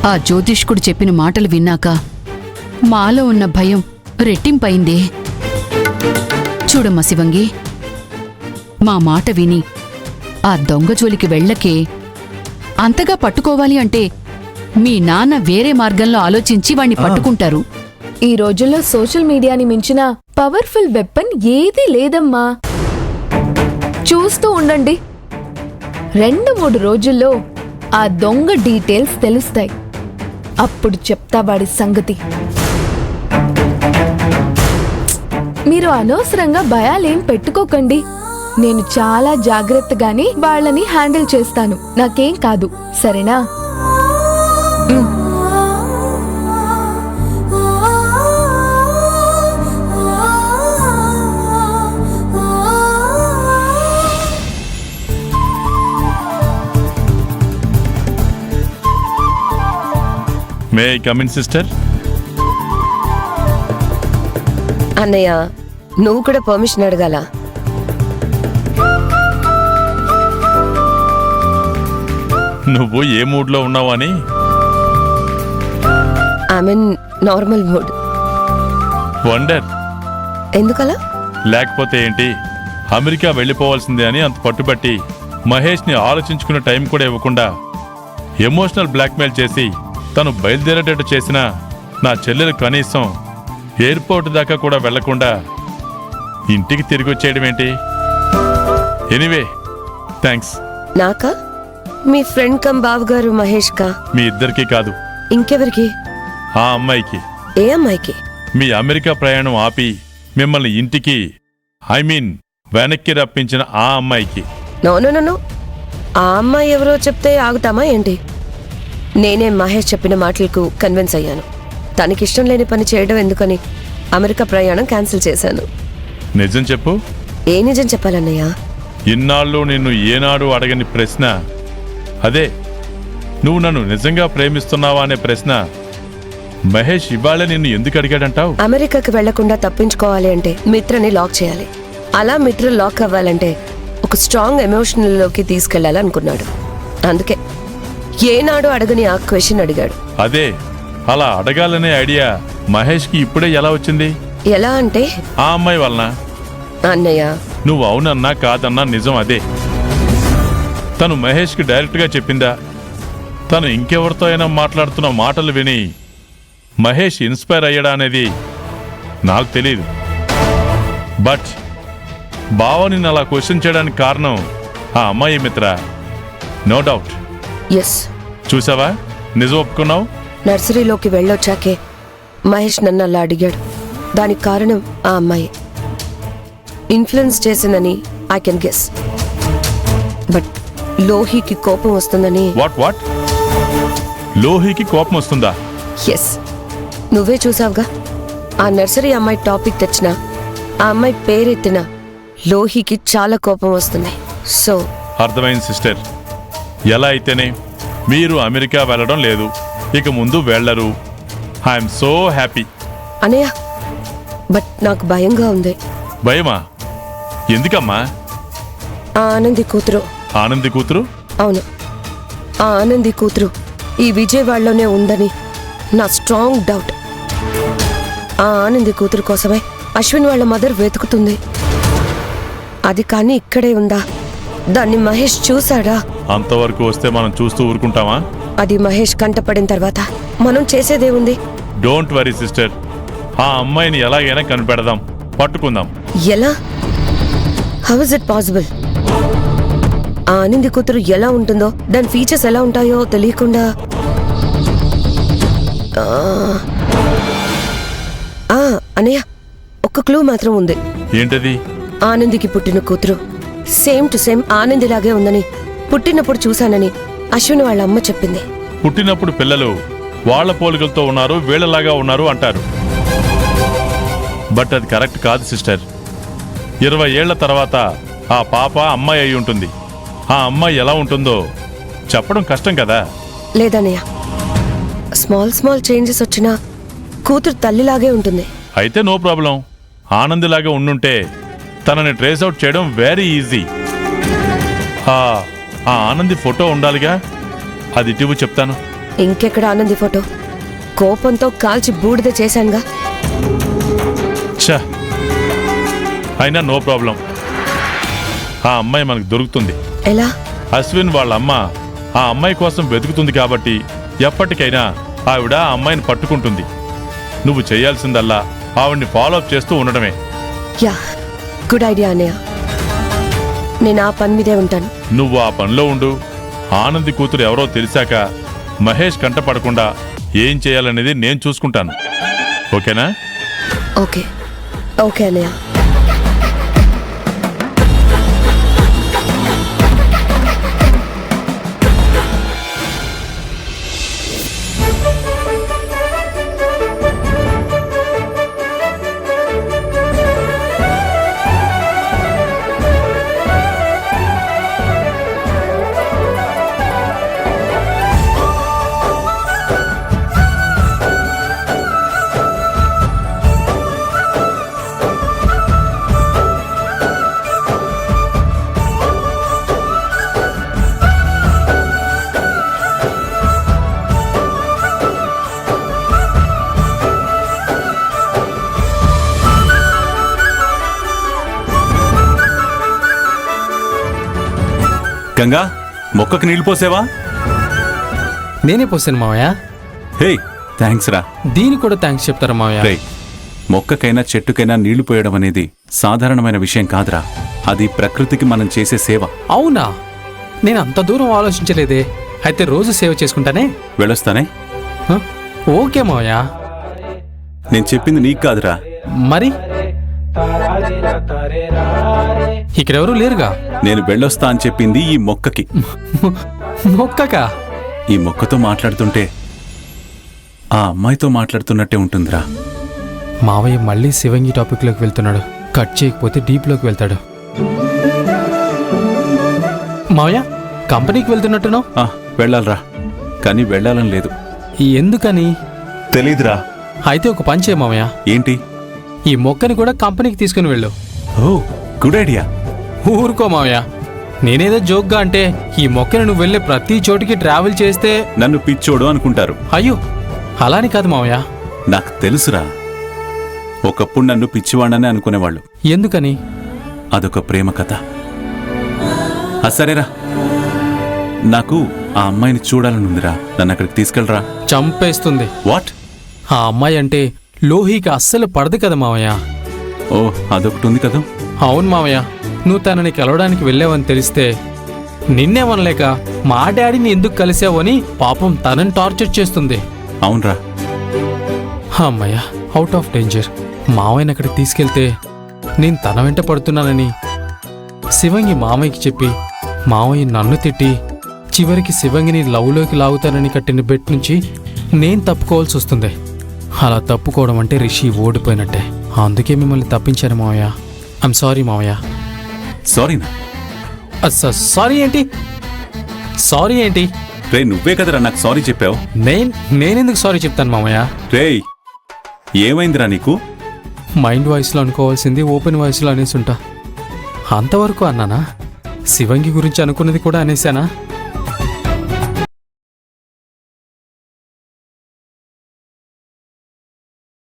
ఆ జ్యోతిష్కుడు చెప్పిన మాటలు విన్నాక మాలో ఉన్న భయం రెట్టింపైందే. చూడమ్మా శివంగి, మా మాట విని ఆ దొంగ జోలికి వెళ్ళకే. అంతగా పట్టుకోవాలి అంటే మీ నాన్న వేరే మార్గంలో ఆలోచించి వాణ్ణి పట్టుకుంటారు. ఈ రోజుల్లో సోషల్ మీడియాని మించిన పవర్ఫుల్ వెపన్ ఏదీ లేదమ్మా. చూస్తూ ఉండండి, 2-3 రోజుల్లో ఆ దొంగ డీటెయిల్స్ తెలుస్తాయి. అప్పుడు చెప్తా వాడి సంగతి. మీరు అనవసరంగా భయాలేం పెట్టుకోకండి. నేను చాలా జాగ్రత్తగానే వాళ్ళని హ్యాండిల్ చేస్తాను. నాకేం కాదు, సరేనా? May I come in sister? అన్నయ్య, నువ్వు కూడా పర్మిషన్ అడగాల. నువ్వు ఏ మూడ్లో ఉన్నావని? I mean normal mood. Wonder. ఎందుకలా? లేకపోతే ఏంటి, అమెరికా వెళ్ళిపోవాల్సిందే అని అంత పట్టుబట్టి మహేష్ని ఆలోచించుకునే టైం కూడా ఇవ్వకుండా ఎమోషనల్ బ్లాక్మెయిల్ చేసి తను బయలుదేరేటట్టు చేసిన నా చెల్లెలు కనీసం ఎయిర్పోర్ట్ దాకా కూడా వెళ్లకుండా ఇంటికి తిరిగి వచ్చేయడం ఏంటి? Anyway, thanks. నాకా? మీ ఫ్రెండ్ కమ్ బావగారు మహేష్ కా? మీ ఇద్దరికీ కాదు. ఇంకెవరికి? ఆ అమ్మాయికి. ఏ అమ్మాయికి? మీ అమెరికా ప్రయాణం ఆపి మిమ్మల్ని ఇంటికి, ఐ మీన్ వెనక్కి రప్పించిన ఆ అమ్మాయికి. నో నో నో నో, ఆ అమ్మాయి ఎవరో చెప్తే ఆగుతామా ఏంటి? నేనే మహేష్ చెప్పిన మాటలకు కన్విన్స్ అయ్యాను. తనకిష్టం లేని పని చేయడం ఎందుకని అమెరికా ప్రయాణం క్యాన్సిల్ చేశాను. నిజం చెప్పు. ఏ నిజం చెప్పాలన్నయ్య? ఇన్నాళ్ళు నిన్ను ఏనాడు అడగని ప్రశ్న అదే, నువ్వు నన్ను నిజంగా ప్రేమిస్తున్నావా అనే ప్రశ్న మహేష్ ఇవాళే నిన్ను ఎందుకు అడిగాడంటావు? అమెరికాకి వెళ్లకుండా తప్పించుకోవాలి అంటే మిత్రని లాక్ చేయాలి. అలా మిత్ర లాక్ అవ్వాలంటే ఒక స్ట్రాంగ్ ఎమోషనల్లోకి తీసుకెళ్లాలనుకున్నాడు. అందుకే ఏనాడు అడగని ఆ క్వశ్చన్ అడిగాడు. అదే, అలా అడగాలనే ఐడియా మహేష్కి ఇప్పుడే ఎలా వచ్చింది? ఎలా అంటే ఆ అమ్మాయి వలన. అన్నయ్య, నువ్వు అవునన్నా కాదన్నా నిజం అదే. తను మహేష్కి డైరెక్ట్గా చెప్పిందా? తను ఇంకెవరితో అయినా మాట్లాడుతున్న మాటలు విని మహేష్ ఇన్స్పైర్ అయ్యాడా అనేది నాకు తెలియదు. బట్ బావ నిన్ను అలా క్వశ్చన్ చేయడానికి కారణం ఆ అమ్మాయి మిత్ర, నో డౌట్. ఎస్. చూసావా, నిజం ఒప్పుకున్నావు. నర్సరీలోకి వెళ్ళొచ్చాకే మహేష్ నన్ను అలా అడిగాడు. దానికి కారణం ఆ అమ్మాయి ఇన్ఫ్లుయెన్స్ చేసిందని ఐ కెన్ గెస్. బట్ లోహికి కోపం వస్తుందని. వాట్? లోహికి కోపం వస్తుందా? ఎస్, నువ్వే చూసావుగా. ఆ నర్సరీ అమ్మాయి టాపిక్ తెచ్చినా, ఆ అమ్మాయి పేరెత్తినా లోహికి చాలా కోపం వస్తుంది. సో అర్థమైంది సిస్టర్. ఎలా అయితేనే మీరు అమెరికా వెళ్ళడం లేదు, ఇక ముందు వెళ్ళరు. I'm so happy. అనయ్య, బట్ నాకు భయంగా ఉంది. భయమా? ఎందుకమ్మా? ఆ ఆనంది కూతురు. ఆనంది కూతురు? అవును, ఆ ఆనంది కూతురు ఈ విజయవాడలోనే ఉందని నా స్ట్రాంగ్ డౌట్. ఆ ఆనంది కూతురు కోసమే అశ్విన్ వాళ్ళ మదర్ వెతుకుతుంది. అది కానీ ఇక్కడే ఉందా? దాన్ని మహేష్ చూశాడా? అంతవరకు వస్తే మనం చూస్తూ ఊరుకుంటామా? అది మహేష్ కంటపడిన తర్వాత మనం చేసేదే ఉంది. డోంట్ వరీ సిస్టర్, ఆ అమ్మాయిని ఎలాగైనా కనిపెడదాం, పట్టుకుందాం. ఎలా? How is it possible? ఆ ఆనంది కూతురు ఎలా ఉంటుందో, దాని ఫీచర్స్ ఎలా ఉంటాయో తెలియకుండా. అనయ్య, ఒక్క క్లూ మాత్రం ఉంది. ఏంటది? ఆనందికి పుట్టిన కూతురు సేమ్ టు సేమ్ ఆనందిలాగే ఉందని పుట్టినప్పుడు చూశానని అశ్విన్ వాళ్ళ అమ్మ చెప్పింది. పుట్టినప్పుడు పిల్లలు వాళ్ల పోలికలతో ఉన్నారు, వీళ్ళలాగా ఉన్నారు అంటారు. బట్ అది కరెక్ట్ కాదు సిస్టర్. 20 ఏళ్ల తర్వాత ఆ పాప అమ్మాయి అయి ఉంటుంది. ఆ అమ్మాయి ఎలా ఉంటుందో చెప్పడం కష్టం కదా. లేదన్నయ్య, స్మాల్ చేంజెస్ వచ్చినా కూతురు తల్లిలాగే ఉంటుంది. అయితే నో ప్రాబ్లం. ఆనందిలాగా ఉండుంటే తనని ట్రేస్ అవుట్ చేయడం వెరీ ఈజీ. ఆ ఆనంది ఫోటో ఉండాలిగా, అది ఇటీవు చెప్తాను. ఇంకెక్కడ ఆనంది ఫోటో? కోపంతో కాల్చి బూడిద చేశానుగా. ఛా, అయినా నో ప్రాబ్లం. ఆ అమ్మాయి మనకు దొరుకుతుంది. ఎలా? అశ్విన్ వాళ్ళ అమ్మ ఆ అమ్మాయి కోసం వెతుకుతుంది కాబట్టి ఎప్పటికైనా ఆవిడ ఆ అమ్మాయిని పట్టుకుంటుంది. నువ్వు చేయాల్సిందల్లా ఆవిడ్ని ఫాలో అప్ చేస్తూ ఉండడమే. యా, గుడ్ ఐడియా అన్నయ్య. నేను ఆ పని మీదే ఉంటాను. నువ్వు ఆ పనిలో ఉండు. ఆనంది కూతురు ఎవరో తెలిసాక మహేష్ కంటపడకుండా ఏం చేయాలనేది నేను చూసుకుంటాను. ఓకేనా? ఓకే ఓకే అన్నయ్య. గంగా, మొక్కకి నీళ్లు పోసేవా? నేనే పోసాను మావయ్య. హే, థ్యాంక్స్ రా. దీనికి కూడా థ్యాంక్స్ చెప్తారా మావయ్య? రే, మొక్కకైనా చెట్టుకైనా నీళ్లు పోయడం అనేది సాధారణమైన విషయం కాదురా. అది ప్రకృతికి మనం చేసే సేవ. అవునా? నేను అంత దూరం ఆలోచించలేదే. అయితే రోజు సేవ చేసుకుంటానే. వెళ్ళొస్తానే. హ? ఓకే మావయ్య. నేను చెప్పింది నీకు కాదురా. మరి ఇక్కడెవరూ లేరుగా. నేను వెళ్ళొస్తా అని చెప్పింది ఈ మొక్కకి. మొక్కకా? ఈ మొక్కతో మాట్లాడుతుంటే ఆ అమ్మాయితో మాట్లాడుతున్నట్టే ఉంటుందిరా. మావయ్య మళ్ళీ శివంగి టాపిక్లోకి వెళ్తున్నాడు. కట్ చేయకపోతే డీప్లోకి వెళ్తాడు. మావయ్య, కంపెనీకి వెళ్తున్నట్టున్నావు? వెళ్ళాలరా, కానీ వెళ్ళాలని లేదు. ఎందుకని? తెలీదురా. అయితే ఒక పని చేయ మావయ్య. ఏంటి? ఈ మొక్కని కూడా కంపెనీకి తీసుకుని వెళ్ళు. ఓ, గుడ్ ఐడియా. ఊరుకో మావయ్య. నేనేదో జోక్గా అంటే ఈ మొక్కని నువ్వు వెళ్ళే ప్రతి చోటికి ట్రావెల్ చేస్తే నన్ను పిచ్చోడు అనుకుంటారు. అయ్యో, అలాని కాదు మావయ్య. నాకు తెలుసురా. ఒకప్పుడు నన్ను పిచ్చివాడని అనుకునేవాళ్ళు. ఎందుకని? అదొక ప్రేమ కథ. సరేరా, నాకు ఆ అమ్మాయిని చూడాలనుందిరా. నన్ను అక్కడికి తీసుకెళ్ళరా. చంపేస్తుంది. వాట్? ఆ అమ్మాయి అంటే లోహికి అస్సలు పడదు కదా మావయ్య. ఓ, అదొకటి ఉంది కదా. అవును మావయ్య. నువ్వు తనని కలవడానికి వెళ్ళావని తెలిస్తే నిన్నేమనలేక మా డాడీని ఎందుకు కలిసావు అని పాపం తనని టార్చర్ చేస్తుంది. అవునరా. అమ్మయ్య, అవుట్ ఆఫ్ డేంజర్. మావయ్యని అక్కడికి తీసుకెళ్తే నేను తన వెంట పడుతున్నానని శివంగి మామయ్యకి చెప్పి మావయ్య నన్ను తిట్టి చివరికి శివంగిని లవ్లోకి లాగుతానని కట్టిన బెట్ నుంచి నేను తప్పుకోవాల్సి వస్తుంది. అలా తప్పుకోవడం అంటే రిషి ఓడిపోయినట్టే. అందుకే మిమ్మల్ని తప్పించాను మావయ్య. ఐమ్ సారీ మావయ్య. సారీనా? సారీ ఏంటి? సారీ ఏంటి? రే, నువ్వే కదరా నాకు సారీ చెప్పావు. నేనెందుకు సారీ చెప్తాను మావయ్య? రేయ్, ఏమైందిరా నీకు? మైండ్ వాయిస్లో అనుకోవాల్సింది ఓపెన్ వాయిస్లో అనేసుంటా. అంతవరకు అన్నానా? శివంగి గురించి అనుకున్నది కూడా అనేసానా?